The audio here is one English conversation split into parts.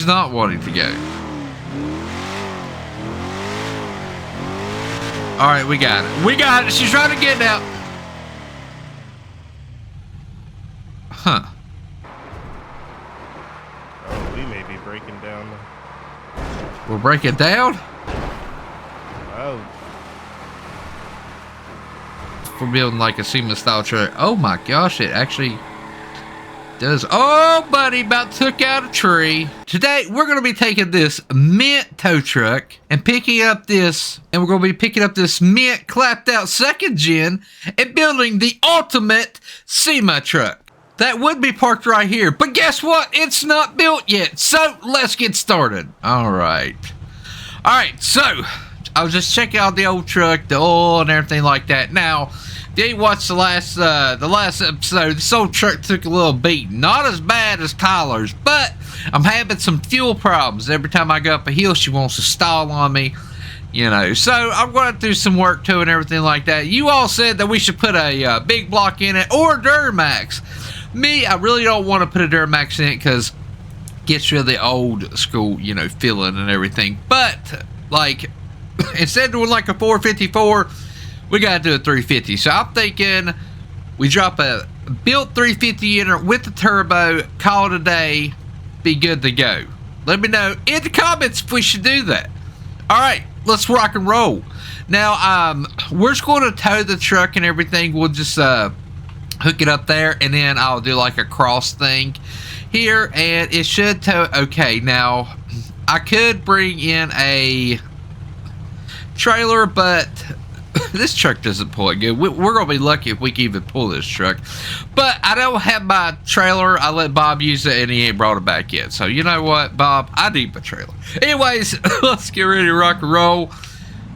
She's not wanting to go. All right, we got it. We got it. She's trying to get out. Huh. Oh, we may be breaking down. We'll break it down? Oh. We're building like a Sema style truck. Oh my gosh, it actually does. Oh, buddy, about took out a tree. Today, we're going to be taking this mint tow truck and picking up this, and we're going to be picking up this mint clapped out second gen and building the ultimate Sema truck. That would be parked right here, but guess what? It's not built yet. So let's get started. All right. So I was just checking out the old truck, the oil and everything like that. Now, if you watched the last episode, this old truck took a little beat. Not as bad as Tyler's, but I'm having some fuel problems. Every time I go up a hill, she wants to stall on me. You know, so I'm going to do some work to it and everything like that. You all said that we should put a big block in it or Duramax. Me, I really don't want to put a Duramax in it because it gets rid of the old school, you know, feeling and everything. But, like, instead of doing like a 454, we got to do a 350. So I'm thinking we drop a built 350 in her with the turbo, call it a day, be good to go. Let me know in the comments if we should do that. All right, let's rock and roll. Now, we're just going to tow the truck and everything. We'll just hook it up there, and then I'll do like a cross thing here, and it should tow. Okay, now I could bring in a trailer, but this truck doesn't pull it good. We're gonna be lucky if we can even pull this truck, but I don't have my trailer. I let Bob use it, and he ain't brought it back yet. So you know what, Bob, I need my trailer. Anyways, let's get ready to rock and roll.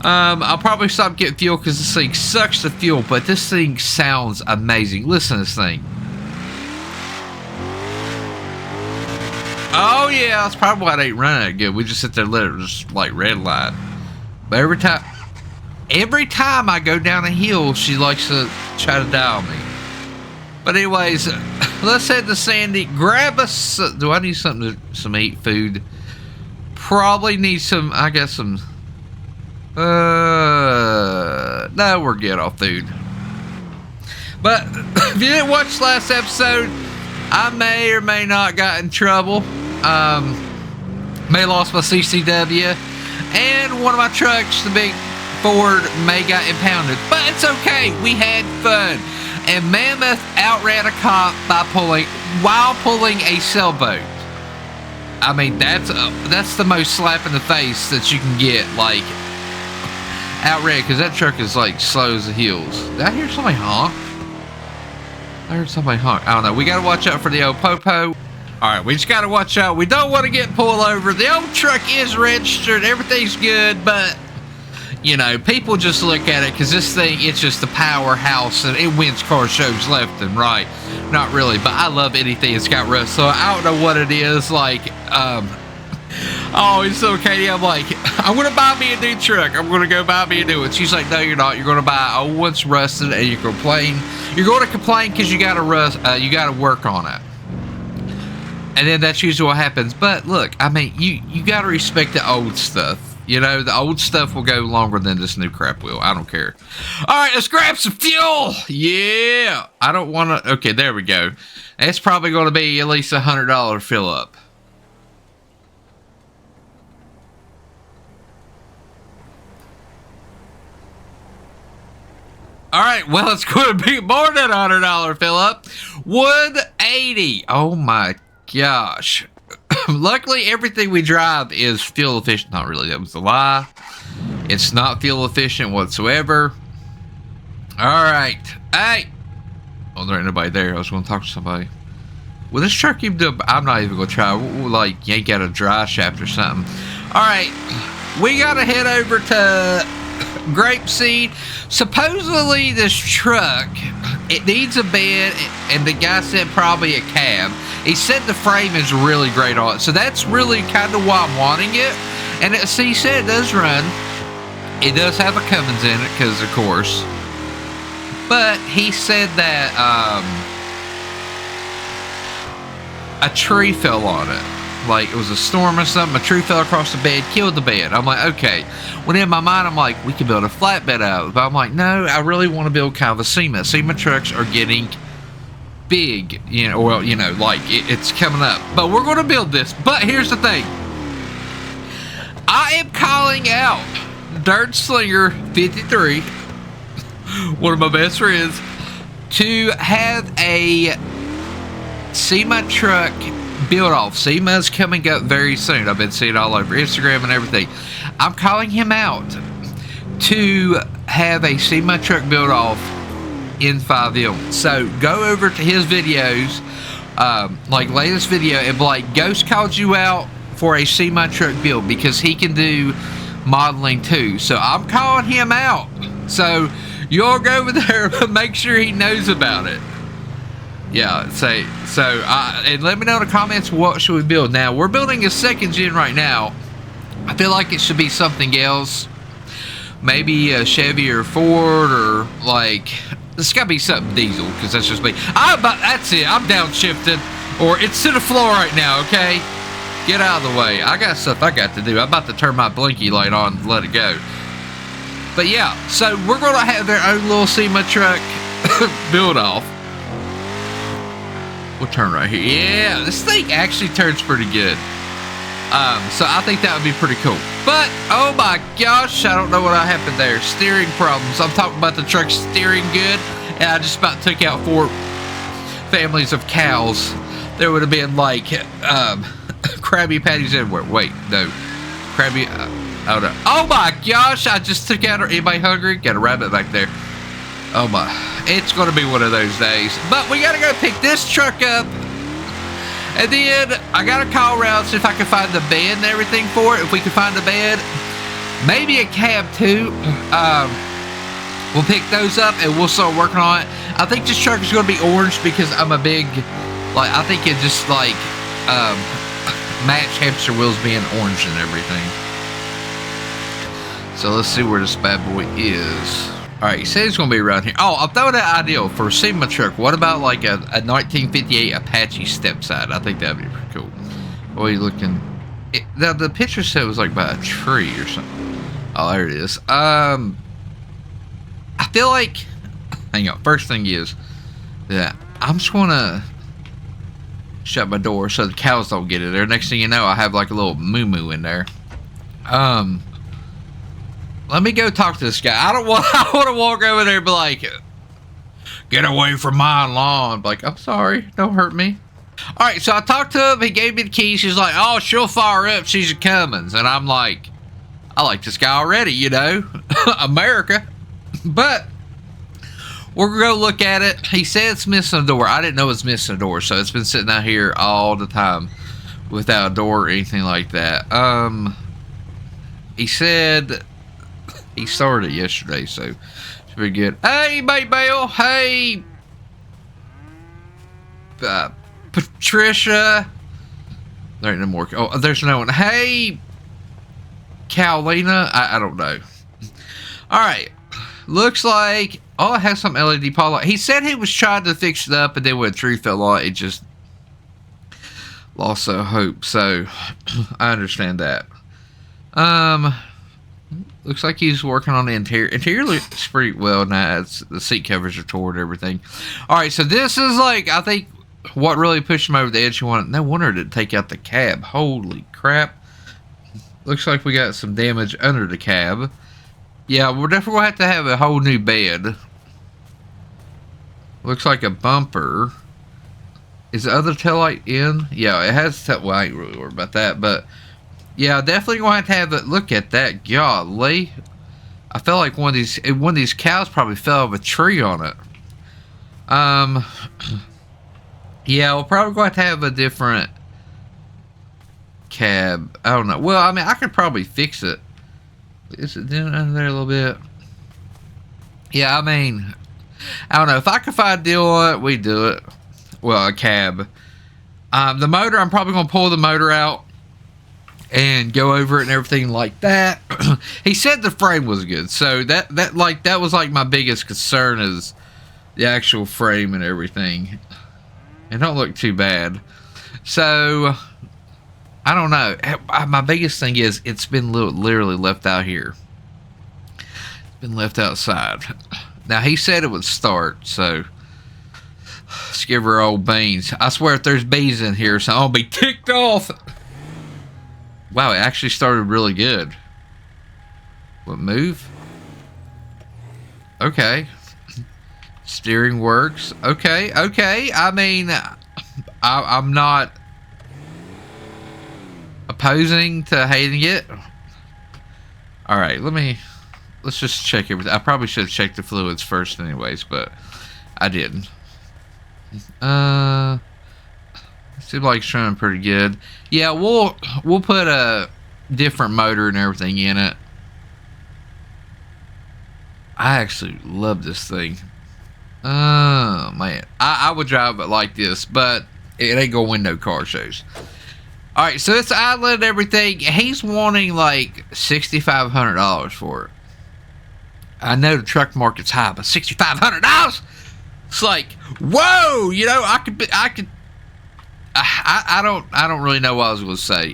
I'll probably stop getting fuel because this thing sucks the fuel, but this thing sounds amazing. Listen to this thing. Oh yeah, that's probably why it ain't running that good. We just sit there and let it just like red light. But every time I go down a hill, she likes to try to die on me. But anyways, let's head to Sandy. Grab us. Do I need something some eat food? Probably need some. I got some. No, we're good on food. But if you didn't watch last episode, I may or may not got in trouble. May lost my CCW, and one of my trucks, the big Ford, may got impounded. But it's okay. We had fun. And Mammoth outran a cop while pulling a sailboat. I mean, that's the most slap in the face that you can get, like. Outran, because that truck is like slow as the hills. Did I hear somebody honk? I heard somebody honk. I don't know. We got to watch out for the old popo. Alright, we just got to watch out. We don't want to get pulled over. The old truck is registered. Everything's good, but, you know, people just look at it because this thing, it's just a powerhouse and it wins car shows left and right. Not really, but I love anything that's got rust. So I don't know what it is. Like, oh, it's so Katie. I'm like, I'm going to buy me a new truck. I'm going to go buy me a new one. She's like, no, you're not. You're going to buy old one's rusted, and you're going to complain. You're going to complain because you got to work on it. And then that's usually what happens. But look, I mean, you got to respect the old stuff. You know, the old stuff will go longer than this new crap will. I don't care. All right, let's grab some fuel. Yeah. I don't want to. Okay, there we go. It's probably going to be at least $100 fill up. All right, well, it's going to be more than $100 fill up. $180. Oh my gosh. Luckily, everything we drive is fuel efficient. Not really, that was a lie. It's not fuel efficient whatsoever. All right. Hey. Oh, there ain't nobody there. I was going to talk to somebody. Will this truck even do? I'm not even going to try. We'll like yank out a dry shaft or something. All right. We got to head over to Grapeseed. Supposedly this truck, it needs a bed, and the guy said probably a cab. He said the frame is really great on it, so that's really kind of why I'm wanting it. And he said it does run. It does have a Cummins in it, because of course. But he said that a tree fell on it. like it was a storm or something. A tree fell across the bed, killed the bed. I'm like, okay. When in my mind, I'm like, we could build a flatbed out of it. But I'm like, no, I really want to build kind of a Sema. Sema trucks are getting big, you know, well, you know, like it's coming up. But we're going to build this. But here's the thing. I am calling out Dirt Slinger 53, one of my best friends, to have a Sema truck build off. Sema's coming up very soon. I've been seeing it all over Instagram and everything. I'm calling him out to have a Sema truck build off in FIVEM. So go over to his videos, like latest video, and be like, Ghost called you out for a Sema truck build because he can do modeling too. So I'm calling him out. So you'll go over there and make sure he knows about it. Yeah, and let me know in the comments what should we build. Now, we're building a second gen right now. I feel like it should be something else. Maybe a Chevy or Ford, or like, it's got to be something diesel, because that's just me. But that's it. I'm downshifted, or it's to the floor right now, okay? Get out of the way. I got stuff I got to do. I'm about to turn my blinky light on and let it go. But yeah, so we're going to have their own little Sema truck build off. We'll turn right here. Yeah, this thing actually turns pretty good. So I think that would be pretty cool. But, oh my gosh, I don't know what happened there. Steering problems. I'm talking about the truck steering good, and I just about took out 4 families of cows. There would have been like Krabby Patties everywhere. Wait, no. Krabby, oh no. Oh my gosh, I just took out, anybody hungry? Got a rabbit back there. Oh my, it's going to be one of those days. But we got to go pick this truck up. And then I got to call around, see if I can find the bed and everything for it. If we can find the bed, maybe a cab too. We'll pick those up and we'll start working on it. I think this truck is going to be orange because I'm a big, like, I think it just like match hamster wheels being orange and everything. So let's see where this bad boy is. Alright, he said he's going to be around here. Oh, I thought that ideal for a Sema truck. What about like a 1958 Apache step side? I think that'd be pretty cool. What are you looking? The picture said it was like by a tree or something. Oh, there it is. I feel like, hang on, first thing is that I'm just going to shut my door so the cows don't get in there. Next thing you know, I have like a little moo-moo in there. Let me go talk to this guy. I want to walk over there and be like, get away from my lawn. Like, I'm sorry, don't hurt me. All right, so I talked to him. He gave me the keys. She's like, oh, she'll fire up. She's a Cummins. And I'm like, I like this guy already, you know, America. But we're going to go look at it. He said it's missing a door. I didn't know it's missing a door. So it's been sitting out here all the time without a door or anything like that. He said he started it yesterday, so it's pretty good. Hey, Bay Bell. Hey, Patricia. There ain't no more. Oh, there's no one. Hey, Carolina. I don't know. All right. Looks like, oh, it has some LED pole light. He said he was trying to fix it up, and then when the tree fell on, it just lost all hope. So I understand that. Looks like he's working on the interior. Interior looks pretty well nice. The seat covers are torn and everything. All right, so this is like, I think what really pushed him over the edge. No wonder it didn't take out the cab. Holy crap. Looks like we got some damage under the cab. Yeah, we're definitely going to have a whole new bed. Looks like a bumper. Is the other taillight in? Yeah, it has. Well, I ain't really worried about that, but yeah, definitely going to have it. Look at that, golly! I felt like one of these cows probably fell off a tree on it. Yeah, we're probably going to have a different cab. I don't know. Well, I mean, I could probably fix it. Is it down under there a little bit? Yeah, I mean, I don't know. If I could find a deal on it, we'd do it. Well, a cab. The motor, I'm probably going to pull the motor out and go over it and everything like that. He said the frame was good, so that was like my biggest concern is the actual frame and everything. It don't look too bad. So I don't know. My biggest thing is it's been literally left out here. It's been left outside. Now, he said it would start, so let's give her old beans. I swear if there's bees in here, so I'll be ticked off. Wow, it actually started really good. What, move? Okay. Steering works. Okay. I mean, I'm not opposing to hating it. All right, let's just check everything. I probably should have checked the fluids first anyways, but I didn't. Seems like it's running pretty good. Yeah, we'll put a different motor and everything in it. I actually love this thing. Oh man, I would drive it like this, but it ain't gonna win no car shows. All right, so it's idling and everything. He's wanting like $6,500 for it. I know the truck market's high, but $6,500. It's like, whoa, you know, I don't really know what I was going to say.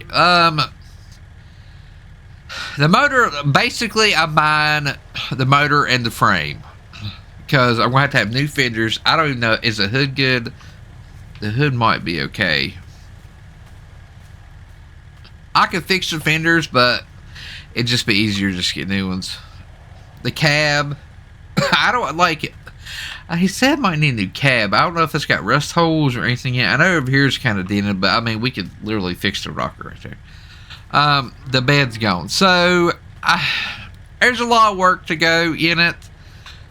The motor, basically, I'm buying the motor and the frame because I'm going to have new fenders. I don't even know, is the hood good? The hood might be okay. I could fix the fenders, but it'd just be easier just to get new ones. The cab, I don't like it. He said I might need a new cab. I don't know if it's got rust holes or anything yet. I know over here is kind of dented, but I mean, we could literally fix the rocker right there. The bed's gone. So, there's a lot of work to go in it.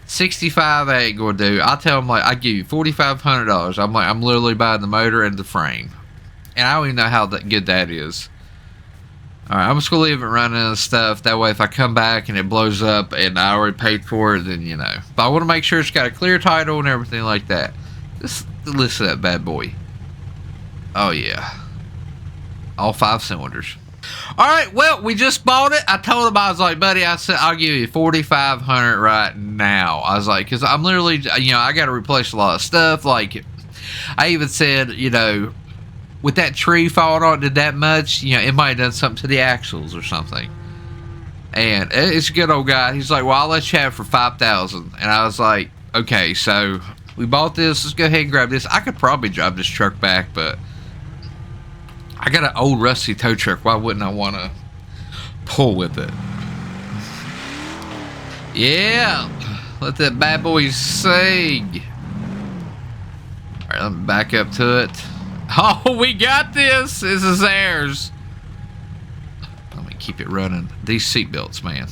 65 I ain't going to do. I'll tell him, like, I give you $4,500. I'm like, I'm literally buying the motor and the frame. And I don't even know how good that is. Alright, I'm just going to leave it running and stuff. That way, if I come back and it blows up and I already paid for it, then, you know. But I want to make sure it's got a clear title and everything like that. Just listen to that bad boy. Oh, yeah. All 5 cylinders. Alright, well, we just bought it. I told him, I was like, buddy, I said, I'll give you $4,500 right now. I was like, because I'm literally, you know, I got to replace a lot of stuff. Like, I even said, you know, with that tree falling on it did that much, you know, it might have done something to the axles or something. And it's a good old guy. He's like, well, I'll let you have it for $5,000. And I was like, okay, so we bought this. Let's go ahead and grab this. I could probably drive this truck back, but I got an old rusty tow truck. Why wouldn't I want to pull with it? Yeah, let that bad boy sing. All right, let me back up to it. Oh, we got this. This is theirs. Let me keep it running. These seatbelts, man.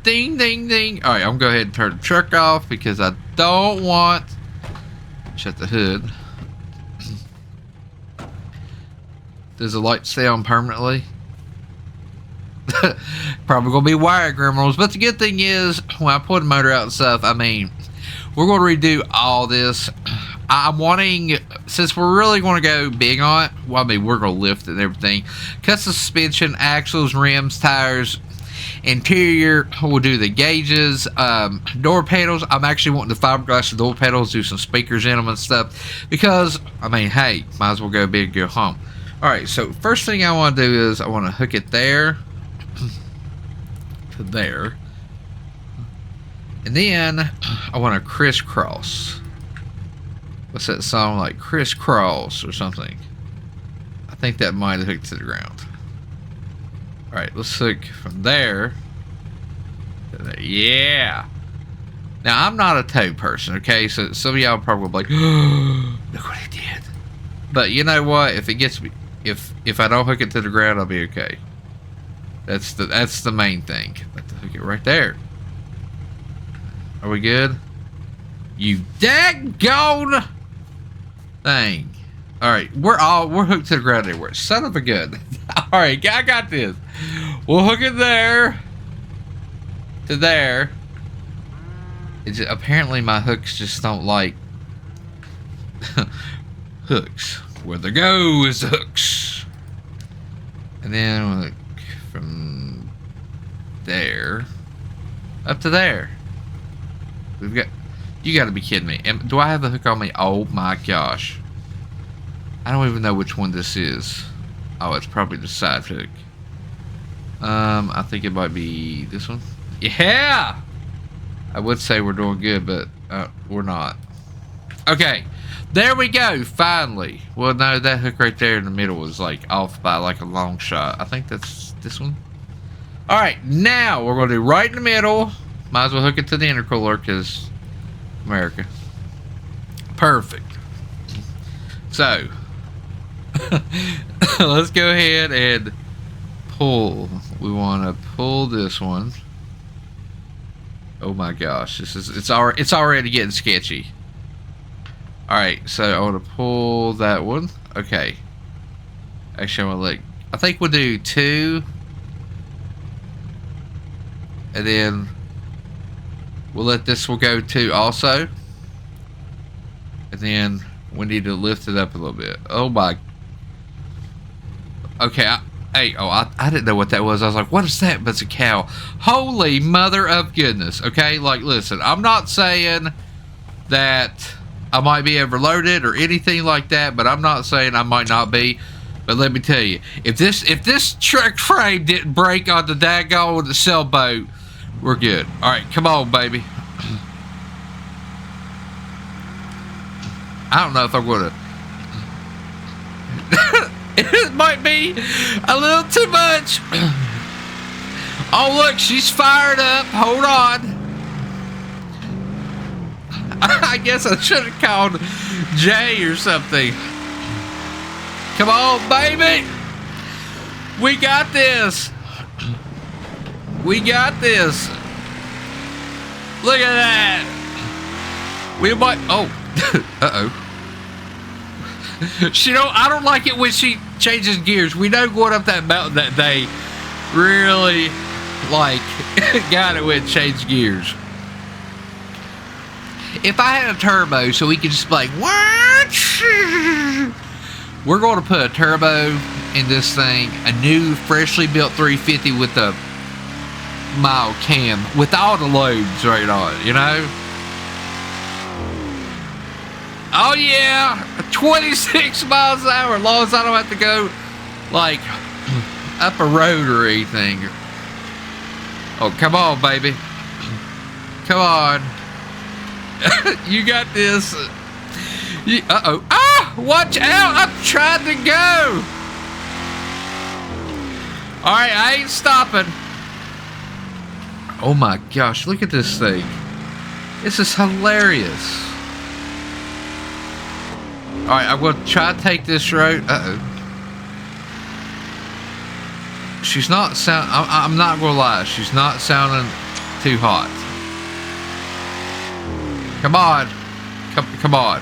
Ding, ding, ding. All right, I'm going to go ahead and turn the truck off because I don't want... Shut the hood. Does the light stay on permanently? Probably going to be wire criminals. But the good thing is, when I pull the motor out and stuff, I mean, we're going to redo all this. I'm wanting, since we're really going to go big on it, well, I mean, we're going to lift it and everything. Cut the suspension, axles, rims, tires, interior. We'll do the gauges, door panels. I'm actually wanting the fiberglass door panels, do some speakers in them and stuff. Because, I mean, hey, might as well go big, go home. Alright, so first thing I want to do is I want to hook it there to there. And then I want to crisscross. What's that song like? Crisscross or something. I think that might have hooked to the ground. Alright, let's hook from there to there. Yeah. Now, I'm not a tow person, okay? So some of y'all probably like, oh, look what he did. But you know what? If it gets me, if I don't hook it to the ground, I'll be okay. That's the main thing. Let's hook it right there. Are we good? You daggone thing. Alright, we're hooked to the ground everywhere. Son of a gun. Alright, I got this. We'll hook it there to there. Apparently my hooks just don't like hooks. Where there goes the hooks. And then we'll hook from there up to there. We've got... You gotta be kidding me. Do I have a hook on me? Oh my gosh. I don't even know which one this is. Oh, it's probably the side hook. I think it might be this one. Yeah! I would say we're doing good, but we're not. Okay, there we go, finally. Well, no, that hook right there in the middle was like off by like a long shot. I think that's this one. All right, now we're gonna do right in the middle. Might as well hook it to the intercooler because America. Perfect. So, let's go ahead and pull. We want to pull this one. Oh my gosh, it's already getting sketchy. All right, so I want to pull that one. Okay. Actually, I think we'll do 2, and then we'll let this one go 2 also, and then we need to lift it up a little bit. Oh my. Okay. I didn't know what that was. I was like, what is that? But it's a cow. Holy mother of goodness. Okay, like, listen, I'm not saying that I might be overloaded or anything like that, but I'm not saying I might not be. But let me tell you, if this truck frame didn't break on the daggone sailboat, we're good. All right, come on, baby. I don't know if I'm gonna. It might be a little too much. Oh, look, she's fired up. Hold on. I guess I should have called Jay or something. Come on, baby. We got this. We got this. Look at that. We might. Oh. Uh-oh. I don't like it when she changes gears. We know going up that mountain that day really, like, got it when it changed gears. If I had a turbo so we could just be like, what? We're going to put a turbo in this thing, a new freshly built 350 with a mild cam, with all the loads right on it, you know? Oh yeah, 26 miles an hour, as long as I don't have to go like up a road or anything. Oh, come on, baby. Come on. You got this. Uh-oh. Ah, watch out. I'm trying to go. All right, I ain't stopping. Oh my gosh, look at this thing. This is hilarious. All right, I'm going to try to take this road. Uh-oh. She's not I'm not going to lie. She's not sounding too hot. Come on. Come on.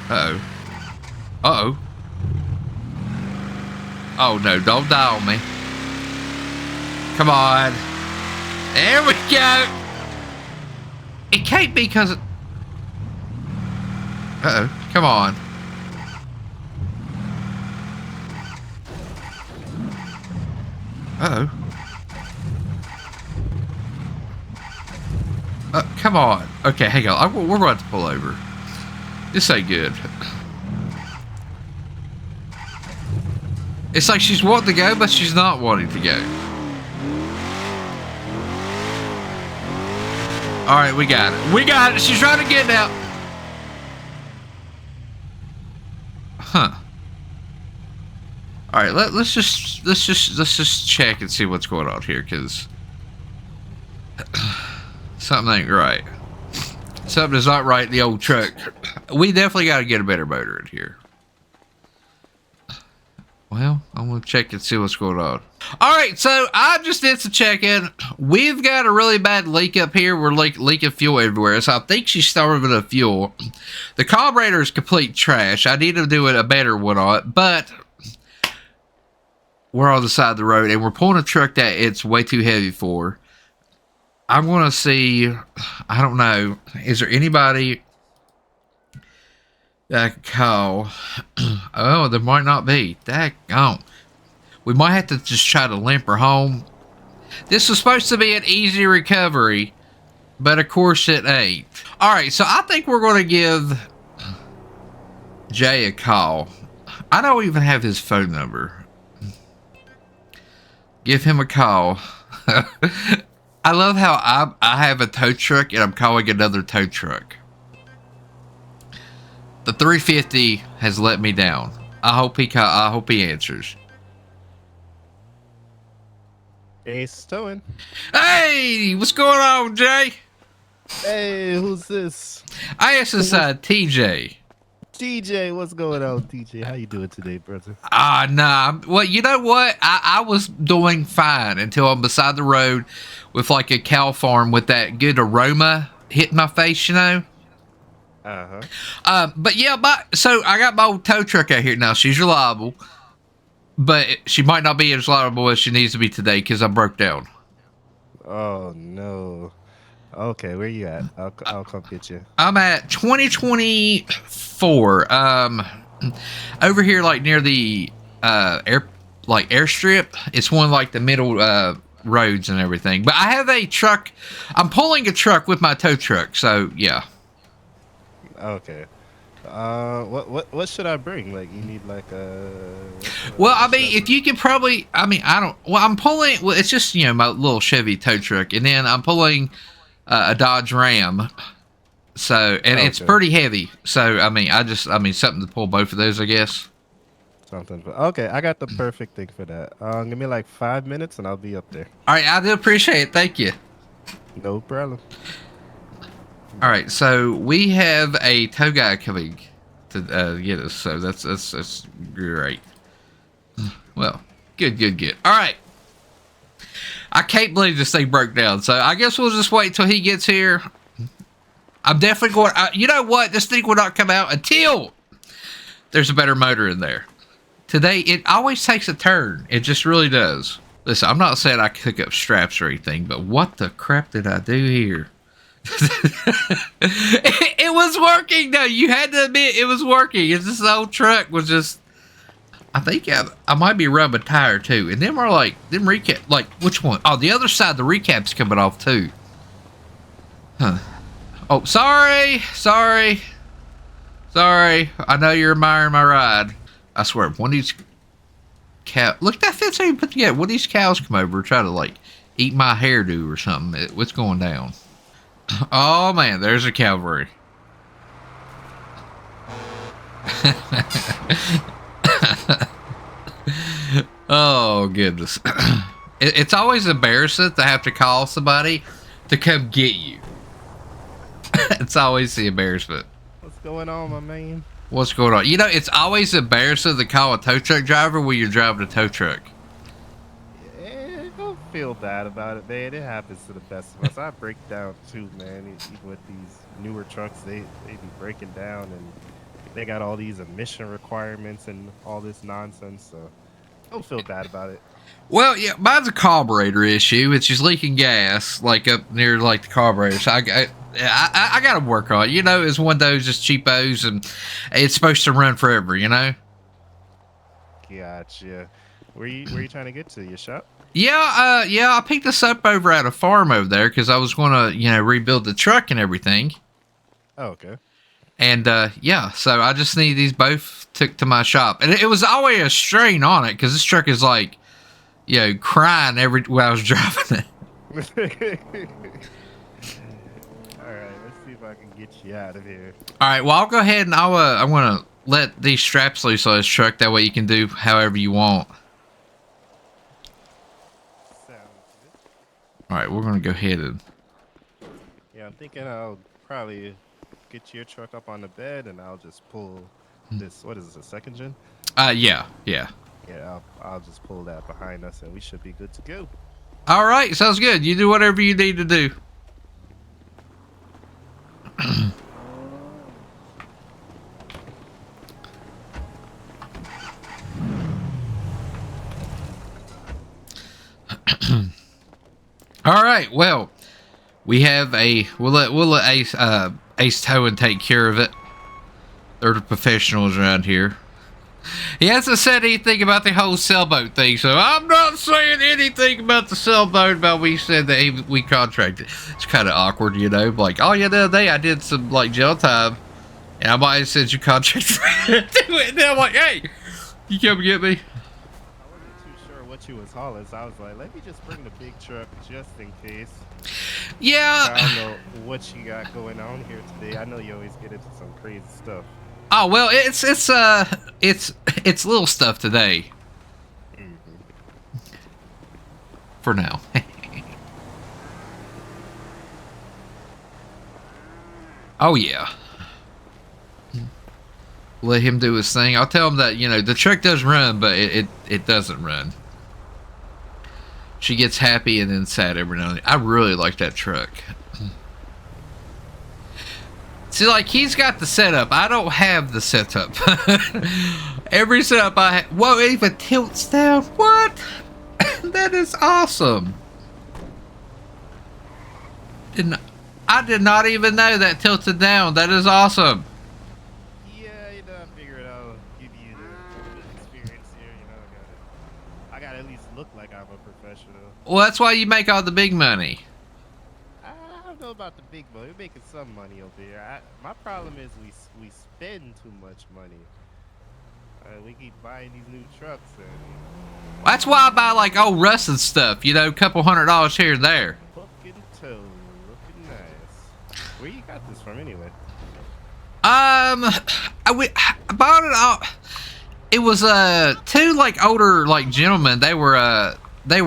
Uh-oh. Uh-oh. Oh, no. Don't die on me. Come on. There we go. It can't be because... Uh-oh. Come on. Uh-oh. Come on. Okay, hang on. We're about to pull over. This ain't good. It's like she's wanting to go, but she's not wanting to go. Alright, we got it. We got it. She's trying to get out. Huh. All right, let's just check and see what's going on here, because something ain't right. Something is not right in the old truck. We definitely got to get a better motor in here. Well, I'm gonna check and see what's going on. All right, so I just did some checking. We've got a really bad leak up here. We're leaking fuel everywhere, so I think she's starving of fuel. The carburetor is complete trash. I need to do a better one on it, but we're on the side of the road, and we're pulling a truck that it's way too heavy for. I'm gonna see. I don't know. Is there anybody that I could call? Oh, there might not be. Daggone. We might have to just try to limp her home. This was supposed to be an easy recovery, but of course it ain't. Alright, so I think we're going to give Jay a call. I don't even have his phone number. Give him a call. I love how I have a tow truck and I'm calling another tow truck. The 350 has let me down. I hope he answers. Ace towing. Hey, what's going on, Jay? Hey, who's this? ISSI TJ. TJ, what's going on, TJ? How you doing today, brother? Nah. Well, you know what? I was doing fine until I'm beside the road with like a cow farm with that good aroma hitting my face, you know? But yeah, so I got my old tow truck out here now. She's reliable, but she might not be as reliable as she needs to be today because I broke down. Oh no. Okay, where you at? I'll come get you. I'm at 2024. Over here, like near the airstrip. It's one of, like the middle roads and everything. But I have a truck. I'm pulling a truck with my tow truck. So yeah. Okay. What should I bring? Like, you need like a. Well, I mean, if you could probably, I don't. Well, I'm pulling. Well, it's just my little Chevy tow truck, and then I'm pulling a Dodge Ram. So, and it's pretty heavy. So, I mean, something to pull both of those, I guess. Something. Okay, I got the perfect thing for that. Give me like 5 minutes, and I'll be up there. All right, I do appreciate it. Thank you. No problem. All right, so we have a tow guy coming to get us, so that's great. Well, good. All right, I can't believe this thing broke down, so I guess we'll just wait till he gets here. I'm definitely going. You know what? This thing will not come out until there's a better motor in there. Today, it always takes a turn. It just really does. Listen, I'm not saying I hook up straps or anything, but what the crap did I do here? It was working though. You had to admit it was working. It's this old truck was just. I think I might be rubbing a tire too. And then we're like, them recap. Like which one? Oh, the other side. The recap's coming off too. Huh. Oh, sorry. I know you're admiring my ride. I swear, one of these cow. Look, that fence ain't put together. One of these cows come over and try to like eat my hairdo or something. What's going down? Oh man, there's a cavalry. Oh goodness. It's always embarrassing to have to call somebody to come get you. It's always the embarrassment. What's going on, my man? What's going on? It's always embarrassing to call a tow truck driver when you're driving a tow truck. Don't feel bad about it, man. It happens to the best of us. I break down too, man. Even with these newer trucks, they be breaking down, and they got all these emission requirements and all this nonsense. So don't feel bad about it. Well, yeah, mine's a carburetor issue. It's just leaking gas, like up near like the carburetor. So I got to work on it. It's one of those just cheapos, and it's supposed to run forever. Gotcha. Where you trying to get to? Your shop? Yeah, I picked this up over at a farm over there because I was going to, rebuild the truck and everything. Oh, okay. And, yeah, so I just need these both took to my shop. And it was always a strain on it because this truck is like, crying when I was driving it. All right, let's see if I can get you out of here. All right, well, I'll go ahead and I'm going to let these straps loose on this truck. That way you can do however you want. All right, we're going to go ahead and... Yeah, I'm thinking I'll probably get your truck up on the bed, and I'll just pull this... What is this, a second gen? Yeah. Yeah, I'll just pull that behind us, and we should be good to go. All right, sounds good. You do whatever you need to do. All right, well, we have we'll let Ace Towing take care of it. They're the professionals around here. He hasn't said anything about the whole sailboat thing, so I'm not saying anything about the sailboat about we said that we contracted. It's kind of awkward, like, oh yeah, the other day I did some like jail time, and I might have said you contracted to do it, and then I'm like, hey, You come get me? I wasn't too sure what you was hauling, so I was like, let me just bring the big truck just in case. Yeah. I don't know what you got going on here today. I know you always get into some crazy stuff. Oh well, it's little stuff today. Mm-hmm. For now. Oh yeah. Let him do his thing. I'll tell him that, you know, the truck does run, but it doesn't run. She gets happy and then sad every now and then. I really like that truck. See, like, he's got the setup. I don't have the setup. Every setup I have... Whoa, it even tilts down. What? That is awesome. I did not even know that tilted down. That is awesome. Yeah, you know, I figured I'll give you the experience here. You know, I gotta at least look like I'm a professional. Well, that's why you make all the big money. I don't know about the big money. We're making some money over here. My problem is we spend too much money. We keep buying these new trucks, and That's why I buy, like, old rusted stuff. You know, a couple $100 here and there. fucking toe, looking nice. Where you got this from, anyway? I bought it off. It was two like older like gentlemen. They were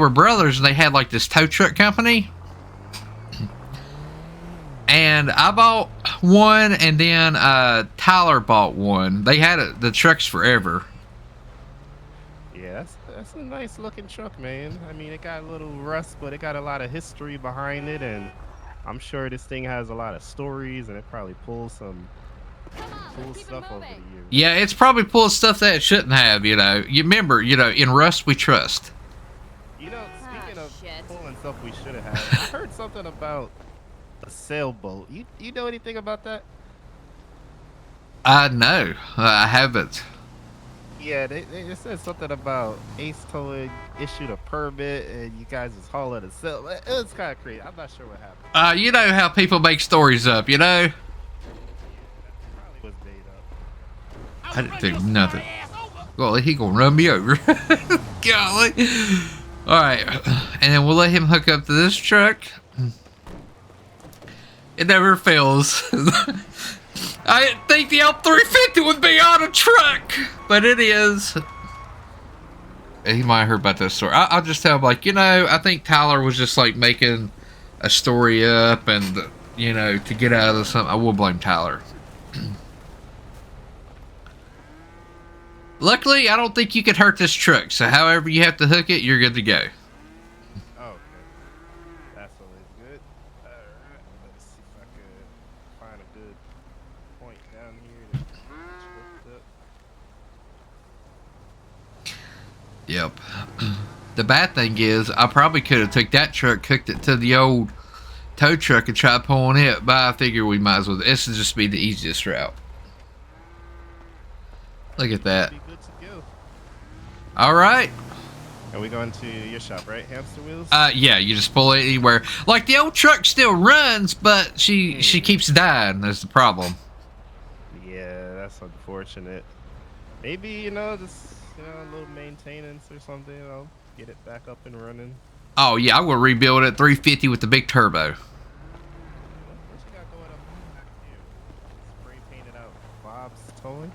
brothers, and they had like this tow truck company. And I bought one, and then Tyler bought one. They had the trucks forever. Yeah, that's a nice looking truck, man. I mean, it got a little rust, but it got a lot of history behind it, and I'm sure this thing has a lot of stories, and it probably pulls some cool stuff over the years. Yeah, it's probably pulled stuff that it shouldn't have. You know, you remember, you know, in Rust we trust. You know, speaking of pulling stuff we should have had, I heard something about a sailboat. You know anything about that? No, I haven't. Yeah, they said something about Ace Towing issued a permit and you guys was hauling a sail. It was kind of crazy. I'm not sure what happened. You know how people make stories up, you know? Probably was made up. I didn't do nothing. Well, he gonna run me over. Golly. Alright, and then we'll let him hook up to this truck. It never fails. I didn't think the L350 would be on a truck, but it is. He might have heard about that story. I'll just tell him, like, you know, I think Tyler was just like making a story up, and you know, to get out of something. I will blame Tyler. Luckily, I don't think you could hurt this truck. So, however you have to hook it, you're good to go. Oh, okay. That's always good. Alright, let's see if I could find a good point down here to get hooked up. Yep. The bad thing is, I probably could have took that truck, hooked it to the old tow truck, and tried pulling it. But I figure we might as well. This would just be the easiest route. Look at that. Be good to go. All right. Are we going to your shop, right? Hamster wheels? Yeah, you just pull it anywhere. Like, the old truck still runs, but she keeps dying. That's the problem. Yeah, that's unfortunate. Maybe, you know, just, you know, a little maintenance or something. I'll get it back up and running. Oh yeah, I will rebuild it 350 with the big turbo. What you got going up back here? Spray painted out Bob's Towing?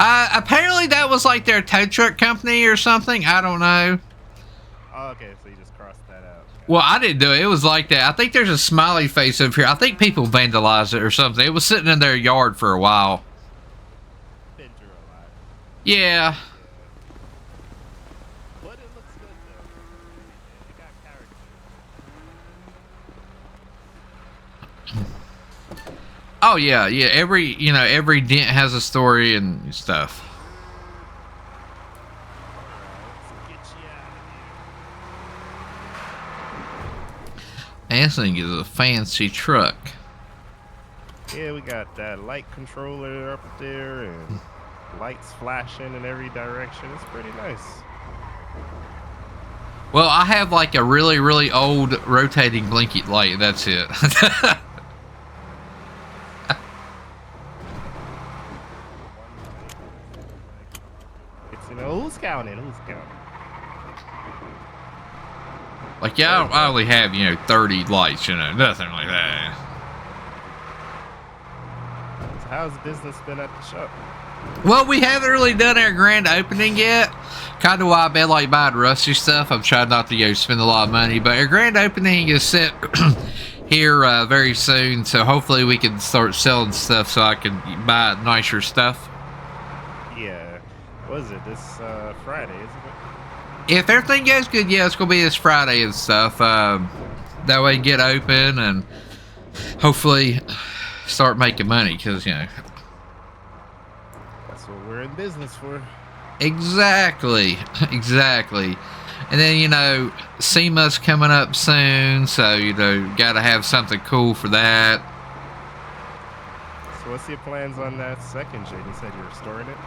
Apparently that was like their tow truck company or something. I don't know. Oh, okay, so you just crossed that out. Well, I didn't do it. It was like that. I think there's a smiley face over here. I think people vandalized it or something. It was sitting in their yard for a while. Been through a lot. Yeah. But it looks good though. It got character. Oh yeah, yeah. Every dent has a story and stuff. Alright, let's get you out of And this thing is a fancy truck. here. Yeah, we got that light controller up there and lights flashing in every direction. It's pretty nice. Well, I have like a really, really old rotating blinky light. That's it. It's, you know, counting? Who's counting? Like, yeah, I only have, 30 lights, nothing like that. So how's business been at the shop? Well, we haven't really done our grand opening yet. Kind of why I've been like buying rusty stuff. I'm trying not to spend a lot of money, but our grand opening is set here very soon. So hopefully we can start selling stuff so I can buy nicer stuff. Yeah, what is it? This Friday, isn't it? If everything goes good, yeah, it's gonna be this Friday and stuff. That way, get open and hopefully start making money because that's what we're in business for. Exactly. And then, SEMA's coming up soon, so, gotta have something cool for that. So what's your plans on that second gen? You said you were storing it?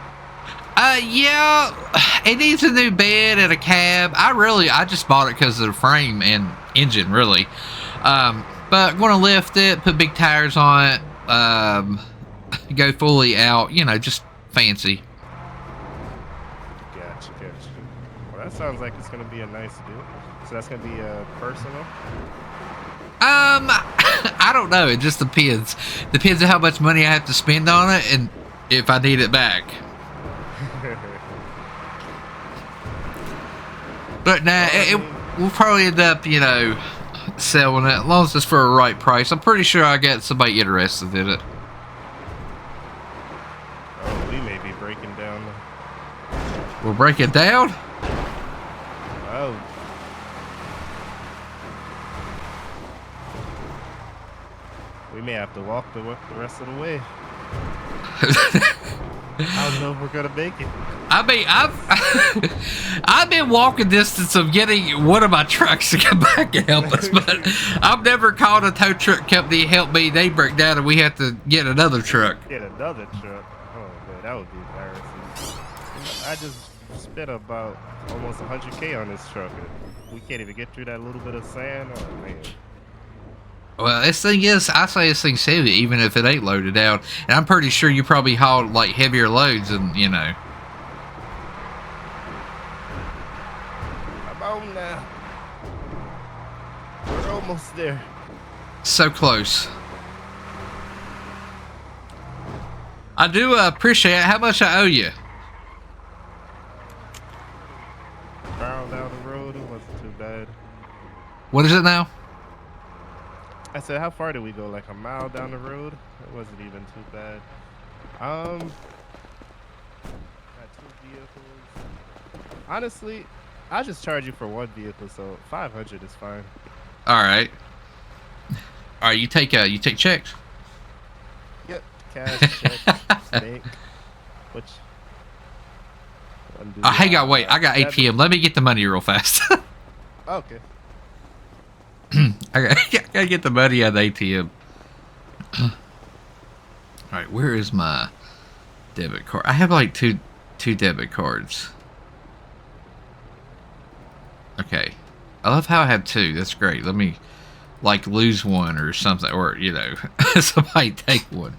Yeah, it needs a new bed and a cab. I just bought it because of the frame and engine, really. But I'm gonna lift it, put big tires on it, go fully out, just fancy. Gotcha. Well, that sounds like it's gonna be a nice deal. So that's gonna be personal. I don't know. It just depends. Depends on how much money I have to spend on it and if I need it back. But nah, we'll probably end up, selling it as long as it's for a right price. I'm pretty sure I got somebody interested in it. Oh, we may be breaking down. We'll break it down? Oh. We may have to walk the rest of the way. I don't know if we're gonna make it. I mean, I've been walking distance of getting one of my trucks to come back and help us, but I've never called a tow truck company to help me. They break down and we have to get another truck. Get another truck? Oh man, that would be embarrassing. I just spent about almost 100K on this truck. We can't even get through that little bit of sand. Oh man. Well, this thing is, I say this thing's heavy, even if it ain't loaded out. And I'm pretty sure you probably hauled like heavier loads than, I'm on now. We're almost there. So close. I do appreciate it. How much I owe you? Barrel down the road, it wasn't too bad. What is it now? I said, how far did we go? Like a mile down the road? It wasn't even too bad. Got 2 vehicles. Honestly, I'll just charge you for 1 vehicle, so 500 is fine. All right. You take checks? Yep, cash, check, bank. Which? Hang on, wait. I got ATM. Let me get the money real fast. Okay. I gotta get the money out of the ATM. All right, where is my debit card? I have like two debit cards. Okay, I love how I have 2. That's great. Let me like lose one or something, or somebody take one.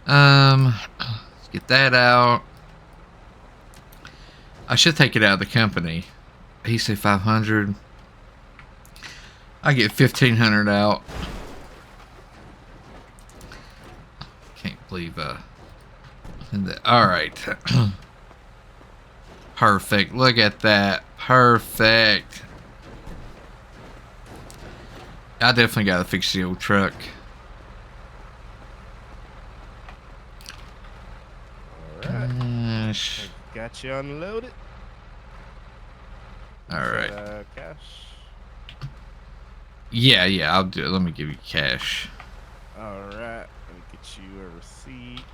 Let's get that out. I should take it out of the company. He said 500. I get 1,500 out. Can't believe all right. Perfect. Look at that. Perfect. I definitely gotta fix the old truck. Alright. Got you unloaded. Alright. Cash. Yeah, I'll do it. Let me give you cash. Alright. Let me get you a receipt.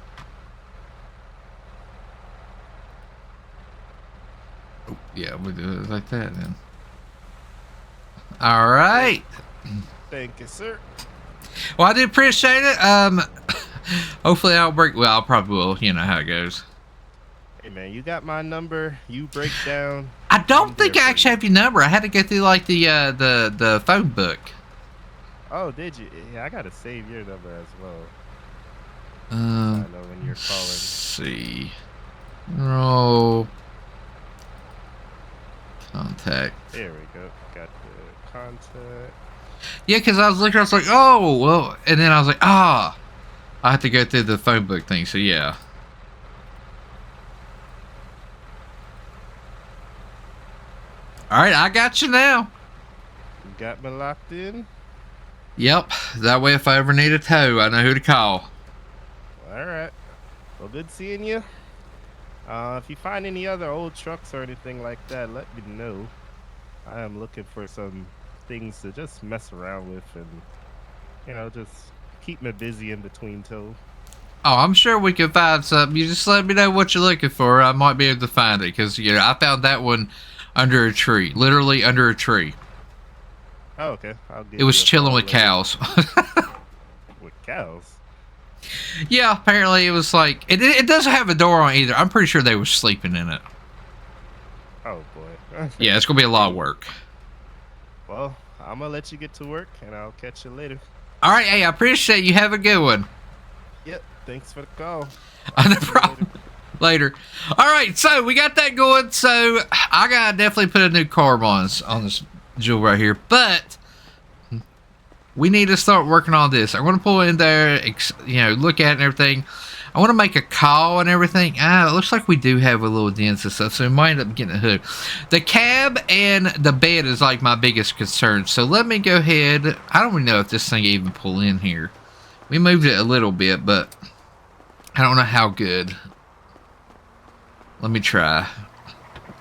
Oh, yeah, we'll do it like that then. Alright. Thank you, sir. Well, I do appreciate it. Hopefully I'll break. Well, I probably will. You know how it goes. Hey man, you got my number. You break down. I don't think I actually have your number. I had to go through like the phone book. Oh, did you? Yeah, I gotta save your number as well. I know when you're calling. Let's see. Roll. Contact. There we go. Got the contact. Yeah, because I was looking, I was like, oh, well, and then I was like, I have to go through the phone book thing, so yeah. All right, I got you now. You got me locked in? Yep, that way if I ever need a tow, I know who to call. All right. Well, good seeing you. If you find any other old trucks or anything like that, let me know. I am looking for some things to just mess around with and, you know, just keep me busy in between tows. Oh, I'm sure we can find something. You just let me know what you're looking for. I might be able to find it because, you know, I found that one under a tree, literally under a tree. Oh, okay. I'll give It was you a chilling call with later. cows. With cows? Yeah, apparently it was like, it doesn't have a door on either. I'm pretty sure they were sleeping in it. Oh, boy. Yeah, it's going to be a lot of work. Well, I'm going to let you get to work, and I'll catch you later. All right, hey, I appreciate you. Have a good one. Yep. Thanks for the call. No problem. Later. All right, so we got that going. So I got to definitely put a new carb on this jewel right here. But we need to start working on this. I'm going to pull in there, you know, look at it and everything. I want to make a call and everything. It looks like we do have a little dents and stuff, so we might end up getting a hood. The cab and the bed is like my biggest concern. So let me go ahead. I don't even know if this thing even pull in here. We moved it a little bit, but I don't know how good. Let me try.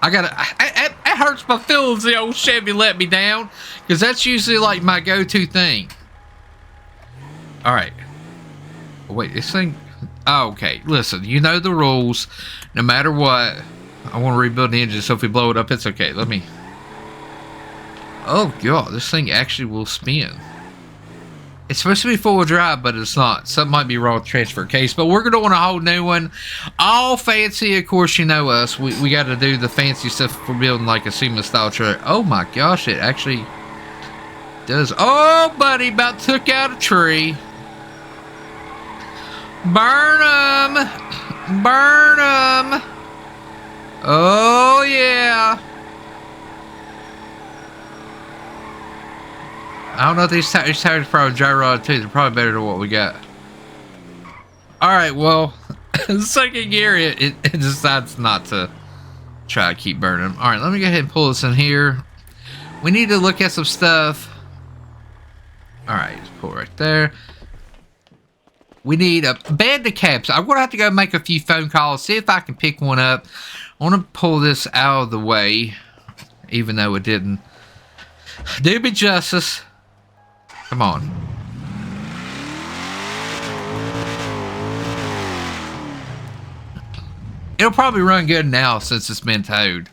It hurts my feelings the old Chevy let me down, because that's usually like my go-to thing. All right. Wait, this thing. Oh, okay, listen, you know the rules. No matter what, I want to rebuild the engine, so if we blow it up, it's okay. Let me. Oh god, this thing actually will spin. It's supposed to be four-wheel drive, but it's not. Something might be wrong with the transfer case, but we're going to want a whole new one. All fancy, of course, you know us. We got to do the fancy stuff for building like a Sema style truck. Oh my gosh, it actually does. Oh, buddy, about took out a tree. Burn 'em! Burn 'em! Oh, yeah. I don't know if these tires probably dry rod too. They're probably better than what we got. Alright, well, the second gear, it decides not to try to keep burning. Alright, let me go ahead and pull this in here. We need to look at some stuff. Alright, just pull it right there. We need a bed to caps. I'm going to have to go make a few phone calls, see if I can pick one up. I want to pull this out of the way, even though it didn't do me justice. Come on. It'll probably run good now since it's been towed.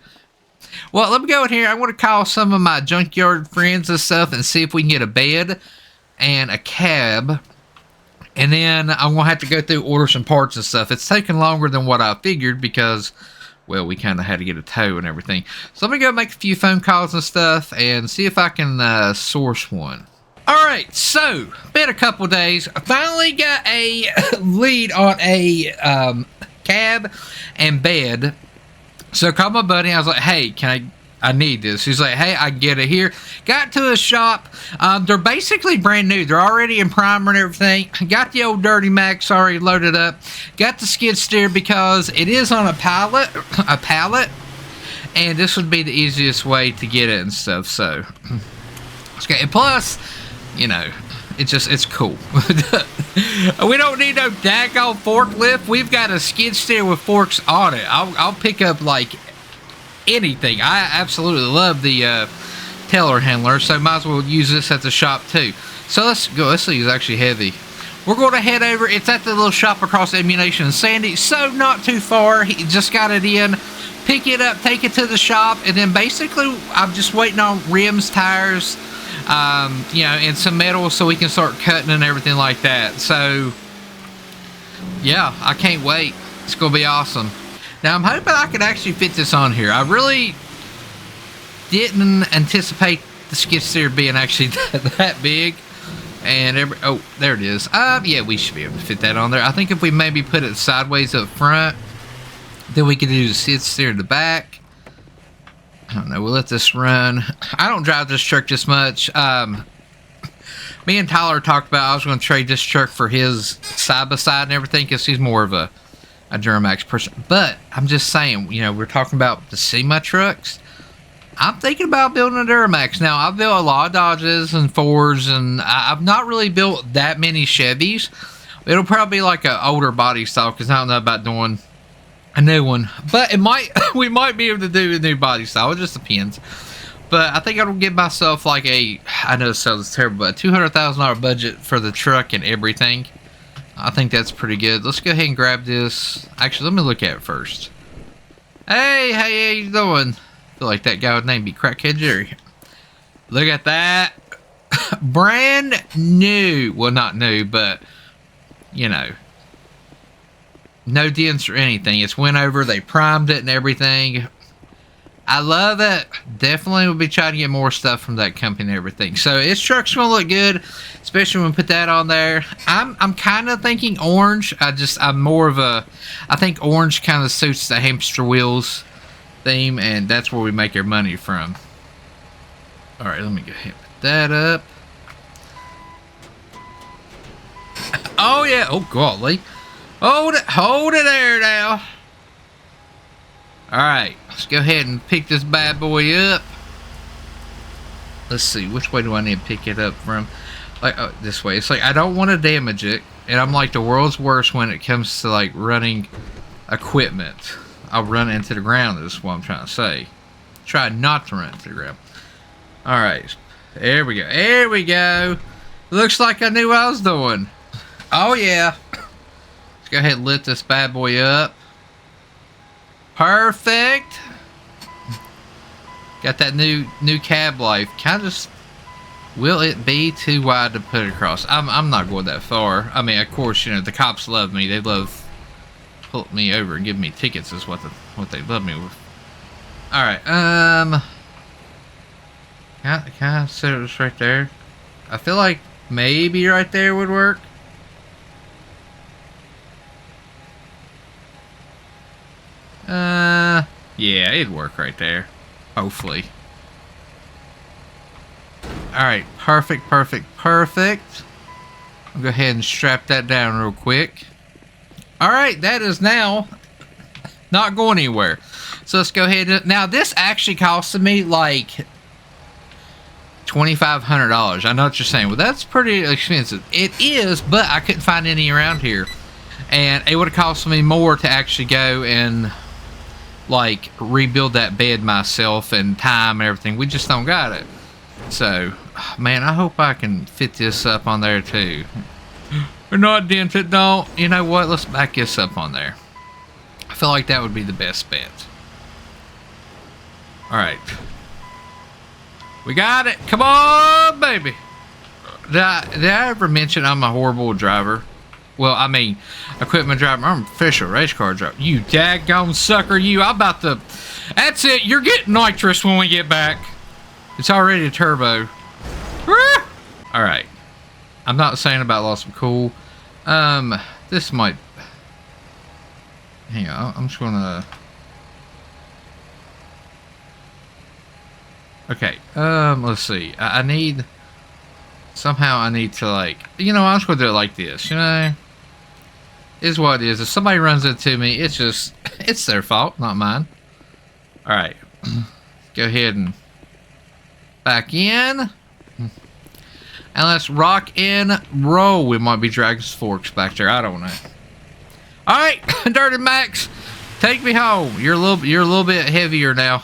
Well, let me go in here. I want to call some of my junkyard friends and stuff and see if we can get a bed and a cab. And then I'm going to have to go through, order some parts and stuff. It's taking longer than what I figured because, well, we kind of had to get a tow and everything. So let me go make a few phone calls and stuff and see if I can source one. Alright, so, been a couple days. I finally got a lead on a cab and bed. So I called my buddy. I was like, hey, I need this. He's like, hey, I can get it here. Got to the shop. They're basically brand new. They're already in primer and everything. Got the old Dirty Max already loaded up. Got the skid steer because it is on a pallet. And this would be the easiest way to get it and stuff. So, okay. And plus, you know, it's cool. We don't need no daggone forklift. We've got a skid steer with forks on it. I'll pick up like anything. I absolutely love the telehandler, so might as well use this at the shop too. So let's go. This thing is actually heavy. We're going to head over. It's at the little shop across Ammunition and Sandy, so not too far. He just got it in. Pick it up, take it to the shop, and then basically I'm just waiting on rims, tires, you know, and some metal so we can start cutting and everything like that. So yeah, I can't wait. It's gonna be awesome. Now I'm hoping I could actually fit this on here. I really didn't anticipate the skid steer being actually that big. And oh, there it is. Yeah, we should be able to fit that on there. I think if we maybe put it sideways up front, then we could do the skid steer in the back. I don't know. We'll let this run. I don't drive this truck this much. Me and Tyler talked about I was going to trade this truck for his side-by-side and everything because he's more of a Duramax person. But I'm just saying, you know, we're talking about the Sema trucks. I'm thinking about building a Duramax. Now, I've built a lot of Dodges and Fords, and I've not really built that many Chevys. It'll probably be like an older body style because I don't know about doing a new one. But it might, we might be able to do a new body style. It just depends. But I think I'll give myself like a, I know it sounds terrible, but a $200,000 budget for the truck and everything. I think that's pretty good. Let's go ahead and grab this. Actually, let me look at it first. Hey, how you doing? I feel like that guy would name be Crackhead Jerry. Look at that. Brand new. Well, not new, but, you know, no dents or anything. It's went over. They primed it and everything. I love it. Definitely will be trying to get more stuff from that company and everything. So this truck's gonna look good, especially when we put that on there. I'm kind of thinking orange. I'm more of a, I think orange kind of suits the hamster wheels theme, and that's where we make our money from. All right, let me go ahead and put that up. Oh yeah. Oh golly. Hold it there now. All right, let's go ahead and pick this bad boy up. Let's see, which way do I need to pick it up from? Like, oh, this way. It's like I don't want to damage it, and I'm like the world's worst when it comes to like running equipment. I'll run into the ground. Is what I'm trying to say. Try not to run into the ground. All right, there we go. There we go. Looks like I knew what I was doing. Oh yeah. Let's go ahead and lift this bad boy up. Perfect. Got that new cab life. Kind of just, will it be too wide to put it across? I'm not going that far. I mean, of course, you know, the cops love me. They love pulling me over and giving me tickets is what they love me with. All right. Can I set it right there? I feel like maybe right there would work. Yeah, it'd work right there. Hopefully. Alright, perfect. I'll go ahead and strap that down real quick. Alright, that is now not going anywhere. So let's go ahead and, now this actually costed me like $2,500. I know what you're saying. Well, that's pretty expensive. It is, but I couldn't find any around here. And it would have cost me more to actually go and like rebuild that bed myself and time and everything. We just don't got it. So, man, I hope I can fit this up on there too. We're not dented. No, you know what? Let's back this up on there. I feel like that would be the best bet. All right. We got it. Come on, baby. Did I ever mention I'm a horrible driver? Well, I mean, equipment driver. I'm a official race car driver. You daggone sucker, you. I'm about to... That's it. You're getting nitrous when we get back. It's already a turbo. Alright. I'm not saying about lost some cool. This might... Hang on. I'm just gonna... Okay. Let's see. I need... Somehow I need to, like... You know, I'm just gonna do it like this, you know? Is what it is. If somebody runs into me, it's just, it's their fault, not mine. Alright. Go ahead and back in. And let's rock and roll. We might be dragging some forks back there. I don't know. Alright, Dirty Max, take me home. You're a little bit heavier now.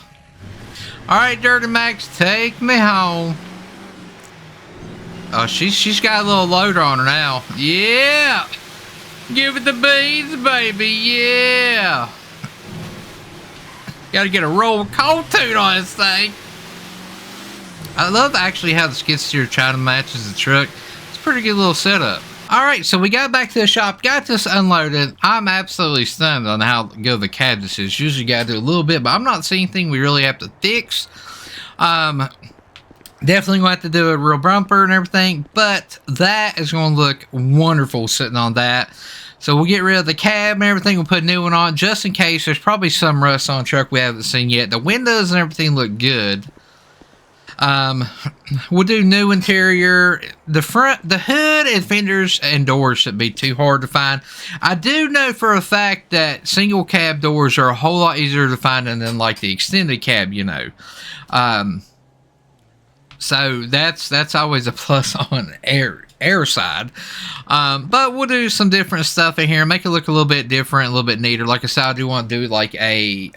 Alright, Dirty Max, take me home. Oh, she's got a little loader on her now. Yeah! Give it the beans, baby, yeah! Gotta get a roll of cold tune on this thing. I love actually how the skid steer China matches the truck. It's a pretty good little setup. Alright, so we got back to the shop, got this unloaded. I'm absolutely stunned on how good the cab this is. Usually gotta do a little bit, but I'm not seeing anything we really have to fix. Definitely going to have to do a real bumper and everything, but that is going to look wonderful sitting on that. So we'll get rid of the cab and everything. We'll put a new one on just in case. There's probably some rust on the truck we haven't seen yet. The windows and everything look good. We'll do new interior. The front, the hood and fenders and doors should be too hard to find. I do know for a fact that single cab doors are a whole lot easier to find than like the extended cab, you know. So that's always a plus on air side. But we'll do some different stuff in here, make it look a little bit different, a little bit neater. Like I said, I do want to do like a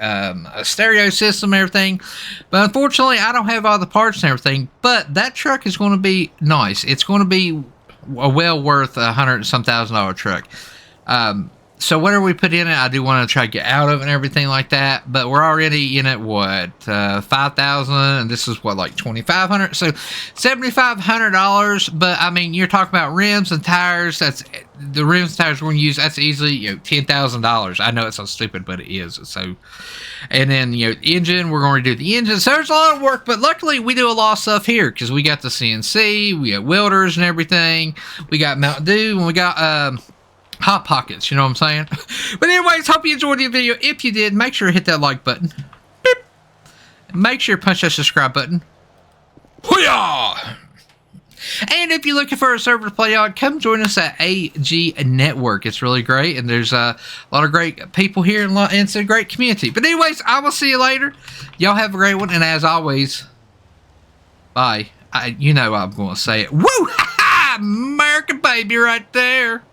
stereo system and everything, but unfortunately I don't have all the parts and everything. But that truck is going to be nice. It's going to be well worth $100,000 truck. So whatever we put in it, I do want to try to get out of it and everything like that. But we're already in at what, $5,000, and this is what, like $2,500. So $7,500. But I mean, you're talking about rims and tires. That's the rims and tires we're going to use. That's easily $10,000. I know it's so stupid, but it is. So, and then engine, we're going to do the engine. So there's a lot of work, but luckily we do a lot of stuff here because we got the CNC, we got welders and everything. We got Mountain Dew, and we got Hot Pockets, you know what I'm saying? But anyways, hope you enjoyed the video. If you did, make sure to hit that like button. Beep. Make sure to punch that subscribe button. Hoo-yah! And if you're looking for a server to play on, come join us at AG Network. It's really great, and there's a lot of great people here, and it's a great community. But anyways, I will see you later. Y'all have a great one, and as always, bye. You know I'm going to say it. Woo! Ha ha! American baby right there.